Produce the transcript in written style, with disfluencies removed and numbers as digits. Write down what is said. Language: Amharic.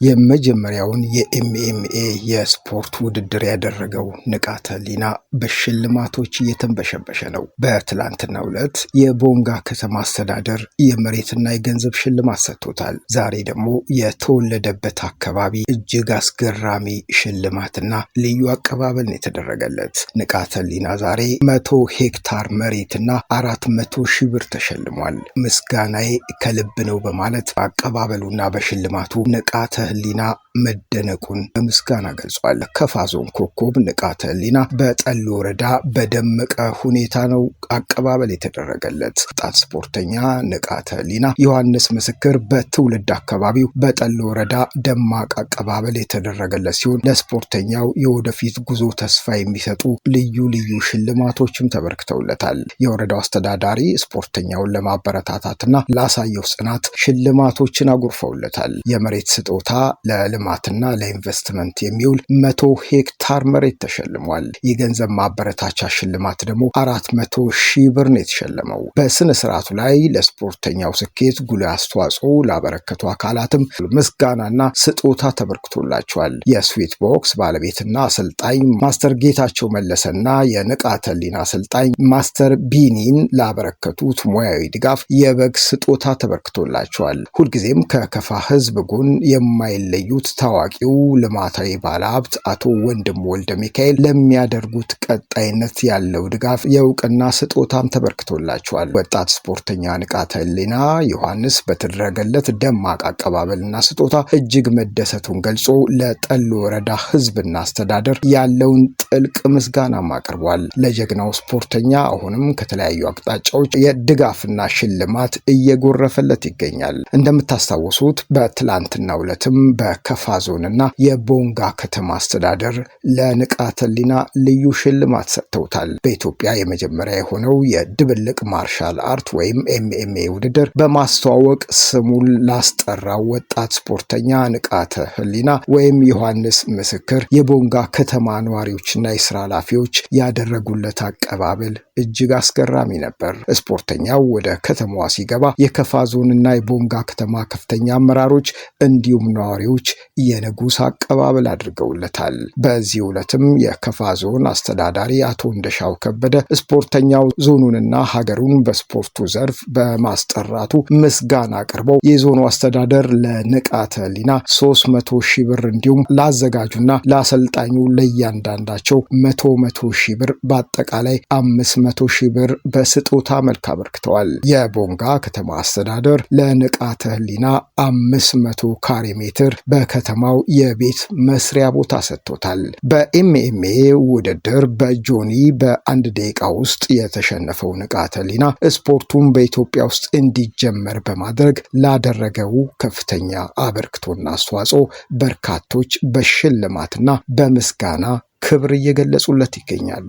የመጀመሪያውን የኤምኤምኤ የስፖርት ውድድር ያደረገው ንቃተ ህሊና በሽልማቶች እየተንበሸበሸ ነው። በትላንትናው ዕለት የቦንጋ ከተማ አስተዳደር የመሬትና የገንዘብ ሽልማት ሰጥቶታል። ዛሬ ደግሞ የተወለደበት አካባቢ እጅግ አስገራሚ ሽልማትና ልዩ አቀባበል ነው የተደረገለት። ንቃተ ህሊና ዛሬ 100 ሄክታር መሬትና 400 ሺህ ብር ተሸልሟል። ምስጋናዬ ከልብ ነው በማለት በአቀባበሉና በሽልማቱ ንቃተ ህሊና መደነቁን በምስጋና ገልጿል። ከፋ ዞን ኮከብ ንቃተ ህሊና በጠሎ ወረዳ በደመቀ ሁኔታ ነው አቀባበል የተደረገለት። ወጣት ስፖርተኛ ንቃተ ህሊና ዮሐንስ ምስክር በትውልድ አካባቢው በጠሎ ወረዳ ደማቅ አቀባበል የተደረገለት ሲሆን ለስፖርተኛው የወደፊት ጉዞ ተስፋ የሚሰጡ ልዩ ልዩ ሽልማቶችም ተበርክተውለታል። የወረዳው አስተዳዳሪ ስፖርተኛውን ለማበረታታትና ላሳየው ጽናት ሽልማቶችን አጉርፈውለታል። የመሬት ስጦታ ለልማትና ለኢንቨስትመንት የሚውል 100 ሄክታር መሬት ተሸልሟል። የገንዘብ ማበረታቻ ሽልማት ደግሞ 400 ሺህ ብር ነው የተሸለመው። በስነ ስርዓቱ ላይ ለስፖርተኛው ስኬት ጉልህ አስተዋጽኦ ላበረከቱ አካላትም ምስጋናና ስጦታ ተበርክቶላቸዋል። የስዊት ቦክስ ባለቤትና አሰልጣኝ ማስተር ጌታቸው መለሰና የንቃተ ህሊና አሰልጣኝ ማስተር ቢኒን ላበረከቱት ሙያዊ ድጋፍ የበግ ስጦታ ተበርክቶላቸዋል። ሁልጊዜም ከከፋ ህዝብ ጎን የማይለዩት ታዋቂው ልማታዊ ባለሀብት አቶ ወንድም ወልደ ሚካኤል ለሚያደርጉት ቀጣይነት ያለው ድጋፍ የእውቅና ስጦታም ተበርክቶላቸዋል። ወጣት ስፖርተኛ ንቃተ ህሊና ዮሐንስ በተደረገለት ደማቅ አቀባበልና ስጦታ እጅግ መደሰቱን ገልጾ ለጠሎ ወረዳ ህዝብና አስተዳደር ያለውን ጥልቅ ምስጋናም አቅርቧል። ለጀግናው ስፖርተኛ አሁንም ከተለያዩ አቅጣጫዎች የድጋፍና ሽልማት እየጎረፈለት ይገኛል። እንደምታስታውሱት በትላንትናው ዕለትም በከፋ ዞንና የቦንጋ ከተማ አስተዳደር ለንቃተ ህሊና ልዩ ሽልማት ሰጥተውታል። በኢትዮጵያ የመጀመሪያ የሆነው የድብልቅ ማርሻል አርት ወይም ኤምኤምኤ ውድድር በማስተዋወቅ ስሙን ላስጠራው ወጣት ስፖርተኛ ንቃተ ህሊና ወይም ዮሐንስ ምስክር የቦንጋ ከተማ ነዋሪዎችና የስራ ኃላፊዎች ያደረጉለት አቀባበል እጅግ አስገራሚ ነበር። ስፖርተኛው ወደ ከተማዋ ሲገባ የከፋ ዞንና የቦንጋ ከተማ ከፍተኛ አመራሮች እንዲሁም ነዋሪዎች የንጉስ አቀባበል አድርገውለታል። በዚህ ዕለትም የከፋ ዞን አስተዳዳሪ አቶ እንደሻው ከበደ ስፖርተኛው ዞኑንና ሀገሩን በስፖርቱ ዘርፍ በማስጠራቱ ምስጋና አቅርበው የዞኑ አስተዳደር ለንቃተ ህሊና 300 ሺህ ብር እንዲሁም ላዘጋጁና ለአሰልጣኙ ለእያንዳንዳቸው 100 ሺህ ብር በአጠቃላይ 500 ሺህ ብር በስጦታ መልክ አበርክተዋል። የቦንጋ ከተማ አስተዳደር ለንቃተ ህሊና 500 ካሬ ሜትር በከተማው የቤት መስሪያ ቦታ ሰጥቶታል። በኤምኤምኤ ውድድር በጆኒ በ1 ደቂቃ ውስጥ የተሸነፈው ንቃተ ህሊና ስፖርቱን በኢትዮጵያ ውስጥ እንዲጀመር በማድረግ ላደረገው ከፍተኛ አበርክቶና አስተዋጽኦ በርካቶች በሽልማትና በምስጋና ክብር እየገለጹለት ይገኛሉ።